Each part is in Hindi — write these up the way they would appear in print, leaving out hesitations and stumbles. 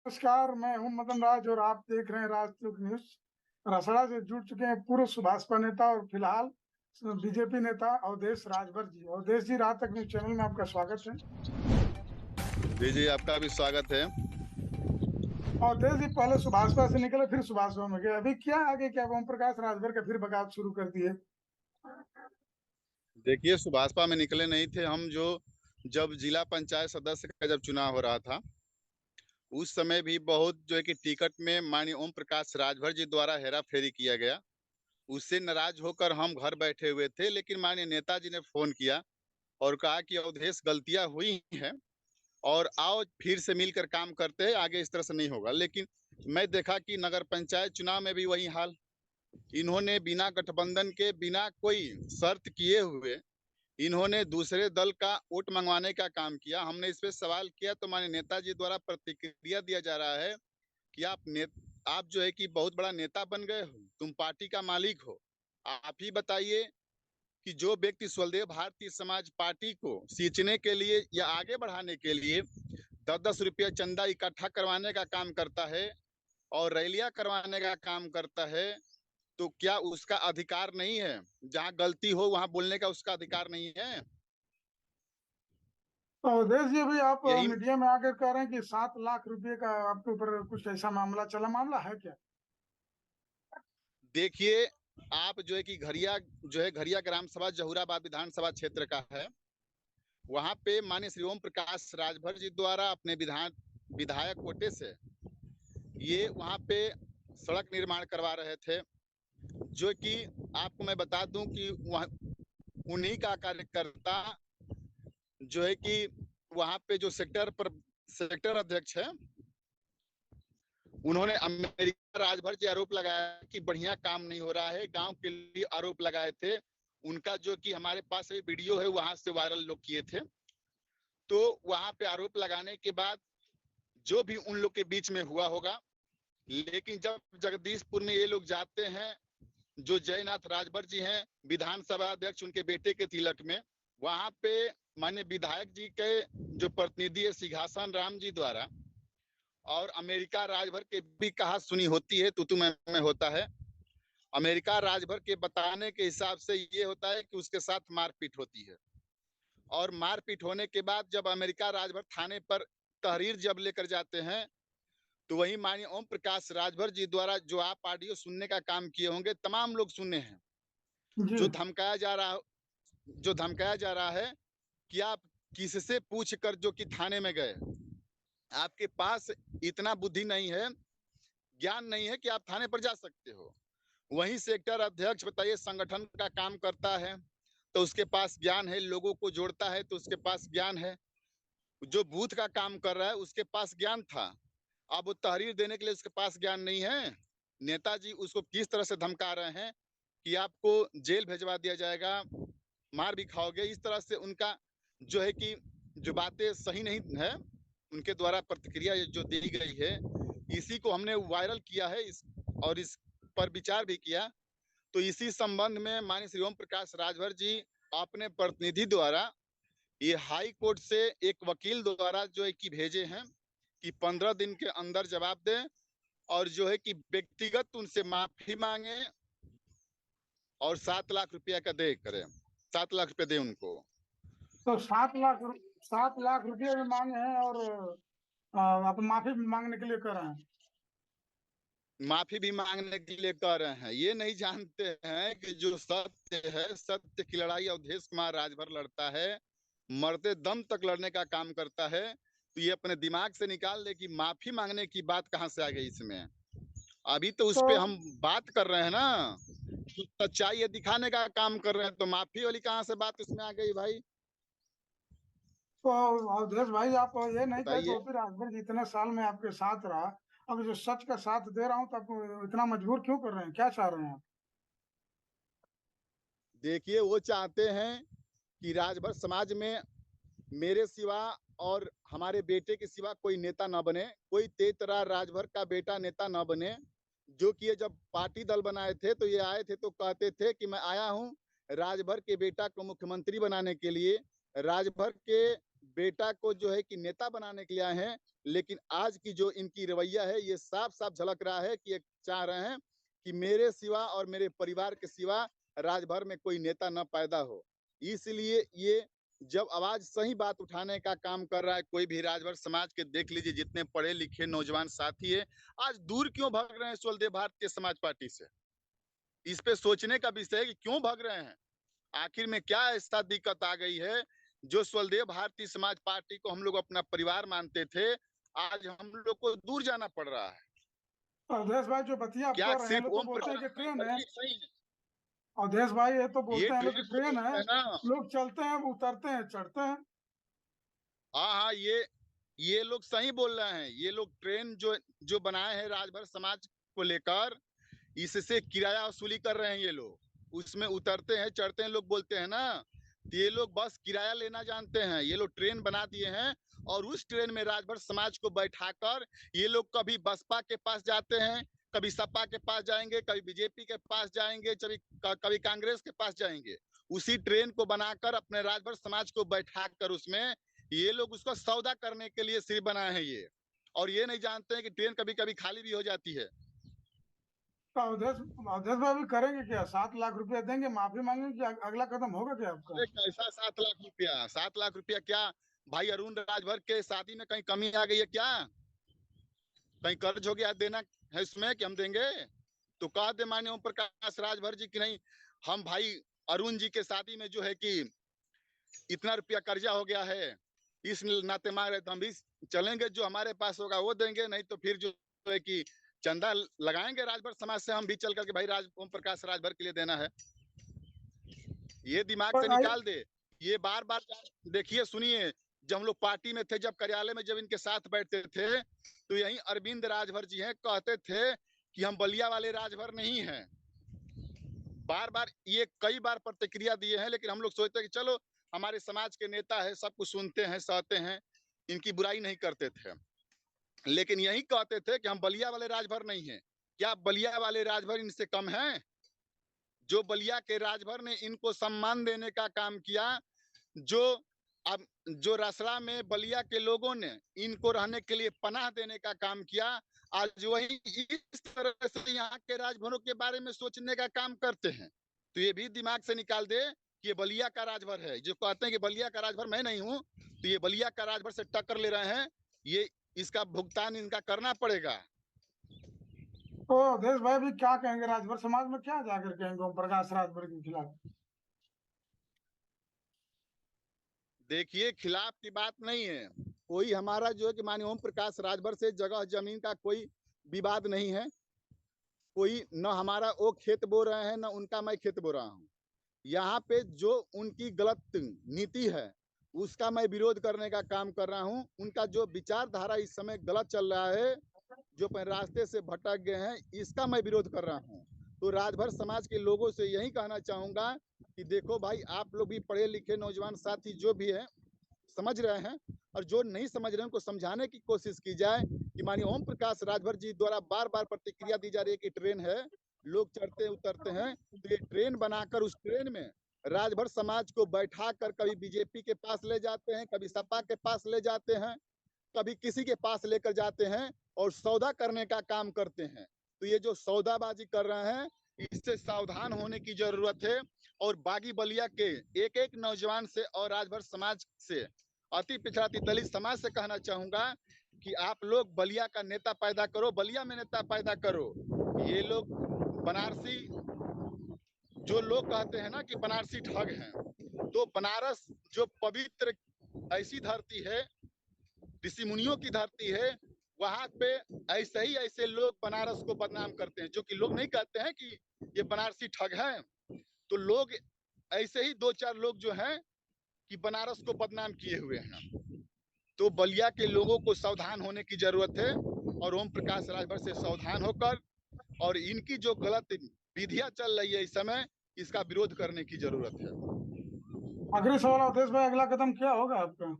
नमस्कार, मैं हूं मदन राज और आप देख रहे हैं राजतुक न्यूज। रसड़ा से जुड़ चुके हैं पूर्व सुभाषपा नेता और फिलहाल बीजेपी नेता अवधेश राजभर जी। अवधेश जी, राज तक न्यूज चैनल में आपका स्वागत है। जी जी, आपका भी स्वागत है। अवधेश जी, पहले सुभाषपा से निकले, फिर सुभाषपा में गए, अभी क्या आगे, क्या ओम प्रकाश राजभर का फिर बगावत शुरू कर दिए? देखिए, सुभाषपा में निकले नहीं थे हम। जब जिला पंचायत सदस्य का जब चुनाव हो रहा था, उस समय भी बहुत जो है कि टिकट में माननीय ओम प्रकाश राजभर जी द्वारा हेरा फेरी किया गया। उससे नाराज होकर हम घर बैठे हुए थे, लेकिन माननीय नेताजी ने फोन किया और कहा कि अवधेश, गलतियां हुई हैं और आओ फिर से मिलकर काम करते हैं, आगे इस तरह से नहीं होगा। लेकिन मैं देखा कि नगर पंचायत चुनाव में भी वही हाल। इन्होंने बिना गठबंधन के, बिना कोई शर्त किए हुए इन्होंने दूसरे दल का वोट मंगवाने का काम किया। हमने इस पे सवाल किया तो माननीय नेताजी द्वारा प्रतिक्रिया दिया जा रहा है कि आप जो है कि बहुत बड़ा नेता बन गए हो, तुम पार्टी का मालिक हो। आप ही बताइए कि जो व्यक्ति स्वदेव भारतीय समाज पार्टी को सींचने के लिए या आगे बढ़ाने के लिए 10-10 रुपया चंदा इकट्ठा करवाने का काम करता है और रैलियां करवाने का काम करता है, तो क्या उसका अधिकार नहीं है? जहां गलती हो वहां बोलने का उसका अधिकार नहीं है? तो अवधेश जी, अभी आप यही मीडिया में आकर कह रहे हैं कि 7 लाख रुपए का आपके ऊपर कुछ ऐसा मामला चला, मामला है क्या? देखिए, आप जो है कि घरिया ग्राम सभा जहूराबाद विधानसभा क्षेत्र का है। वहां पे माननीय श्री ओम प्रकाश राजभर जी द्वारा अपने विधायक कोटे से ये वहां पे सड़क निर्माण करवा रहे थे, जो कि आपको मैं बता दूं कि वह उन्हीं का कार्यकर्ता जो है कि वहां पे जो सेक्टर अध्यक्ष है, उन्होंने अमेरिका राजभर जी आरोप लगाया कि बढ़िया काम नहीं हो रहा है, गांव के लिए आरोप लगाए थे। उनका जो कि हमारे पास वीडियो है, वहां से वायरल लोग किए थे। तो वहां पे आरोप लगाने के बाद जो भी उन लोग के बीच में हुआ होगा, लेकिन जब जगदीशपुर में ये लोग जाते हैं, जो जयनाथ राजभर जी हैं विधानसभा अध्यक्ष, उनके बेटे के तिलक में, वहां पे माननीय विधायक जी के जो प्रतिनिधि है सिंहासन राम जी द्वारा और अमेरिका राजभर के भी कहा सुनी होती है, तू मैं होता है। अमेरिका राजभर के बताने के हिसाब से ये होता है कि उसके साथ मारपीट होती है और मारपीट होने के बाद जब अमेरिका राजभर थाने पर तहरीर जब लेकर जाते हैं, तो वही माननीय ओम प्रकाश राजभर जी द्वारा जो आप ऑडियो सुनने का काम किए होंगे, तमाम लोग सुने हैं। जी। जो धमकाया जा रहा जो धमकाया जा रहा है कि आप किससे पूछ कर जो कि थाने में गए, आपके पास इतना बुद्धि नहीं है, ज्ञान नहीं है कि आप थाने पर जा सकते हो। वहीं सेक्टर अध्यक्ष बताइए, संगठन का काम करता है तो उसके पास ज्ञान है, लोगों को जोड़ता है तो उसके पास ज्ञान है। जो बूथ का काम कर रहा है उसके पास ज्ञान था, अब वो तहरीर देने के लिए उसके पास ज्ञान नहीं है। नेताजी उसको किस तरह से धमका रहे हैं कि आपको जेल भेजवा दिया जाएगा, मार भी खाओगे, इस तरह से उनका जो है कि जो बातें सही नहीं है, उनके द्वारा प्रतिक्रिया जो दी गई है, इसी को हमने वायरल किया है और इस पर विचार भी किया। तो इसी संबंध में माननीय श्री ओम प्रकाश राजभर जी अपने प्रतिनिधि द्वारा ये हाई कोर्ट से एक वकील द्वारा जो है कि भेजे हैं कि 15 दिन के अंदर जवाब दें और जो है कि व्यक्तिगत उनसे माफी मांगे और 7 लाख रुपया का दे करें, 7 लाख रुपया दे उनको। तो 7 लाख रुपये भी मांगे हैं और आप माफी मांगने के लिए कर रहे हैं? माफी भी मांगने के लिए कह रहे हैं। ये नहीं जानते हैं कि जो सत्य है, सत्य की लड़ाई अवधेश कुमार राजभर लड़ता है, मरते दम तक लड़ने का काम करता है। तो ये अपने दिमाग से निकाल दे कि माफी मांगने की बात कहां से आ गई इसमें। अभी तो उस तो पे हम बात कर रहे हैं ना, तो सच्चाई ये दिखाने का काम कर रहे हैं, तो माफी वाली कहां से बात इसमें आ गई भाई? तो अवधेश भाई, आप ये नहीं कहे कि बताइए। ओपी राजभर जी इतने साल में आपके साथ रहा, अब जो सच का साथ दे रहा हूँ तो आप इतना मजबूर क्यों कर रहे हैं, क्या चाह रहे हैं आप? देखिए, वो चाहते हैं कि राजभर समाज में मेरे सिवा और हमारे बेटे के सिवा कोई नेता न बने, कोई तेतरा राजभर का बेटा नेता न बने। जो कि ये जब पार्टी दल बनाए थे तो ये आए थे तो कहते थे कि मैं आया हूं राजभर के बेटा को मुख्यमंत्री बनाने के लिए, राजभर के बेटा को जो है कि नेता बनाने के लिए आए हैं, लेकिन आज की जो इनकी रवैया है ये साफ साफ झलक रहा है कि ये चाह रहे हैं कि मेरे सिवा और मेरे परिवार के सिवा राजभर में कोई नेता न पैदा हो। इसलिए ये जब आवाज सही बात उठाने का काम कर रहा है कोई भी राजभर समाज के, देख लीजिए जितने पढ़े लिखे नौजवान साथी है आज दूर क्यों भाग रहे हैं स्वदेव भारतीय समाज पार्टी से। इस पे सोचने का विषय है कि क्यों भाग रहे हैं, आखिर में क्या ऐसा दिक्कत आ गई है जो स्वदेव भारतीय समाज पार्टी को हम लोग अपना परिवार मानते थे, आज हम लोग को दूर जाना पड़ रहा है। अवधेश भाई जो बतिया आप क्या कह रहे हैं, सिर्फ लोग तो ओम बोलते हैं कि प्रकाश ट्रेन है। राजभर ही सही है? अवधेश भाई ये तो ये बोलते हैं लोग कि ट्रेन ट्रेन जो है, है ना, लोग चलते हैं, उतरते हैं, चढ़ते हैं। हाँ, ये लोग सही बोल रहे हैं। ये लोग ट्रेन जो जो बनाए हैं राजभर समाज को लेकर, इससे किराया वसूली कर रहे हैं ये लोग। उसमें उतरते हैं, चढ़ते हैं, लोग बोलते हैं ना, तो ये लोग बस किराया लेना जानते हैं। ये लोग ट्रेन बना दिए हैं और उस ट्रेन में राजभर समाज को बैठाकर ये लोग कभी बसपा के पास जाते हैं, कभी सपा के पास जाएंगे, कभी बीजेपी के पास जाएंगे, कभी कांग्रेस के पास जाएंगे। उसी ट्रेन को बनाकर अपने राजभर समाज को बैठाकर उसमें ये लोग उसको सौदा करने के लिए सिर्फ बनाए हैं ये, और ये नहीं जानते हैं कि ट्रेन कभी कभी खाली भी हो जाती है। तो अवधेश अवधेश भाई भी करेंगे क्या? 7 लाख रुपया देंगे, माफी मांगेंगे कि अगला कदम होगा क्या आपका? अरे कैसा 7 लाख रुपया? 7 लाख रुपया क्या भाई? अरुण राजभर के शादी में कहीं कमी आ गई है क्या? कहीं कर्ज हो गया देना है इसमें कि हम देंगे? तो कह दे माननीय ओम प्रकाश राजभर जी की नहीं, हम भाई अरुण जी के शादी में जो है कि इतना रुपया कर्जा हो गया है, इस नाते मांग रहे, तो हम भी चलेंगे, जो हमारे पास होगा वो देंगे, नहीं तो फिर जो है कि चंदा लगाएंगे राजभर समाज से हम भी चल करके भाई ओम प्रकाश राजभर के लिए देना है। ये दिमाग से निकाल दे। ये बार बार देखिए, सुनिए, जब हम लोग पार्टी में थे, जब कार्यालय में जब इनके साथ बैठते थे, तो यही अरविंद राजभर जी हैं, कहते थे कि हम बलिया वाले राजभर नहीं हैं। बार बार ये कई बार प्रतिक्रिया दिए हैं, लेकिन हम लोग सोचते हैं कि चलो हमारे समाज के नेता है, सब कुछ सुनते हैं, सहते हैं, इनकी बुराई नहीं करते थे। लेकिन यही कहते थे कि हम बलिया वाले राजभर नहीं हैं। क्या बलिया वाले राजभर इनसे कम हैं? जो बलिया के राजभर ने इनको सम्मान देने का काम किया, जो अब जो रसड़ा में बलिया के लोगों ने इनको रहने के लिए पनाह देने का काम किया, आज वही इस तरह से यहाँ के राजभरों के बारे में सोचने का काम करते हैं। तो ये भी दिमाग से निकाल दे कि ये बलिया का राजभर है। जो कहते हैं कि बलिया का राजभर मैं नहीं हूँ, तो ये बलिया का राजभर से टक्कर ले रहे हैं, ये इसका भुगतान इनका करना पड़ेगा। तो अवधेश भाई भी क्या कहेंगे? राजभर समाज में क्या जाकर कहेंगे ओम प्रकाश राजभर के खिलाफ? देखिए, खिलाफ की बात नहीं है, कोई हमारा जो है कि माननीय ओम प्रकाश राजभर से जगह जमीन का कोई विवाद नहीं है। कोई न हमारा वो खेत बो रहे हैं, न उनका मैं खेत बो रहा हूँ। यहाँ पे जो उनकी गलत नीति है उसका मैं विरोध करने का काम कर रहा हूँ। उनका जो विचारधारा इस समय गलत चल रहा है, जो अपने रास्ते से भटक गए हैं, इसका मैं विरोध कर रहा हूँ। तो राजभर समाज के लोगों से यही कहना चाहूंगा कि देखो भाई, आप लोग भी पढ़े लिखे नौजवान साथी जो भी है समझ रहे हैं, और जो नहीं समझ रहे हैं उनको समझाने की कोशिश की जाए कि माननीय ओम प्रकाश राजभर जी द्वारा बार बार प्रतिक्रिया दी जा रही है कि ट्रेन है, लोग चढ़ते उतरते हैं, तो ये ट्रेन बनाकर उस ट्रेन में राजभर समाज को बैठा कर कभी बीजेपी के पास ले जाते हैं, कभी सपा के पास ले जाते हैं, कभी किसी के पास लेकर जाते हैं और सौदा करने का काम करते हैं। तो ये जो सौदाबाजी कर रहे हैं, इससे सावधान होने की जरूरत है। और बागी बलिया के एक एक नौजवान से और राजभर समाज से, अति पिछड़ा दलित समाज से कहना चाहूंगा कि आप लोग बलिया का नेता पैदा करो, बलिया में नेता पैदा करो। ये लोग बनारसी, जो लोग कहते हैं ना कि बनारसी ठग हैं, तो बनारस जो पवित्र ऐसी धरती है, ऋषि मुनियों की धरती है, वहां पे ऐसे ही ऐसे लोग बनारस को बदनाम करते हैं, जो कि लोग नहीं कहते हैं कि ये बनारसी ठग हैं। तो लोग ऐसे ही 2-4 लोग जो हैं कि बनारस को बदनाम किए हुए हैं। तो बलिया के लोगों को सावधान होने की जरूरत है, और ओम प्रकाश राजभर से सावधान होकर और इनकी जो गलत विधियां चल रही है इस समय, इसका विरोध करने की जरूरत है। आखिरी सवाल अवधेश भाई, अगला कदम क्या होगा आपका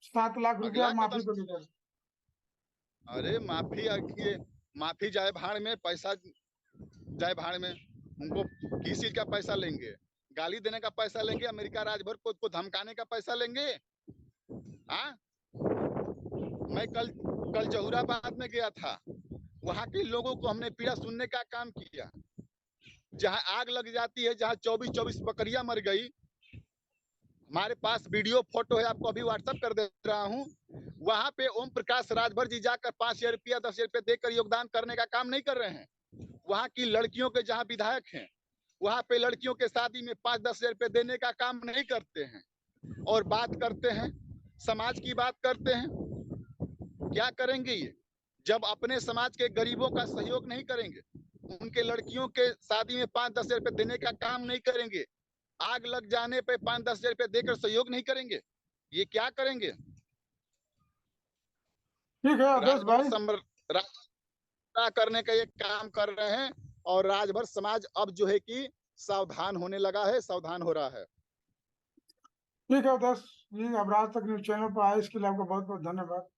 7 लाख रुपया अगला माफी कदम, को लेकर? अरे माफी, माफी जाए भाड़ में, पैसा जाए भाड़ में। उनको किस चीज का पैसा लेंगे? गाली देने का पैसा लेंगे? अमेरिका राजभर को धमकाने का पैसा लेंगे? हाँ, मैं कल कल जहुराबाद में गया था, वहां के लोगों को हमने पीड़ा सुनने का काम किया। जहां आग लग जाती है, जहां 24-24 बकरियां मर गई, हमारे पास वीडियो फोटो है, आपको अभी व्हाट्सएप कर दे रहा हूँ। वहां पे ओम प्रकाश राजभर जी जाकर 5,000 रुपया 10,000 रुपया देकर योगदान करने का काम नहीं कर रहे हैं। वहां की लड़कियों के जहां विधायक हैं, वहां पे लड़कियों के शादी में 5-10 हजार रुपये देने का काम नहीं करते हैं, और बात करते हैं समाज की बात करते हैं। क्या करेंगे ये, जब अपने समाज के गरीबों का सहयोग नहीं करेंगे, उनके लड़कियों के शादी में 5-10 हजार रुपये देने का काम नहीं करेंगे, आग लग जाने पे 5-10 हजार रुपये देकर सहयोग नहीं करेंगे, ये क्या करेंगे? ठीक है अवधेश भाई। राजभर करने का ये काम कर रहे हैं, और राजभर समाज अब जो है कि सावधान होने लगा है, सावधान हो रहा है। ठीक है अवधेश जी, अब राज तक न्यूज चैनल पर आए इसके लिए आपका बहुत बहुत धन्यवाद।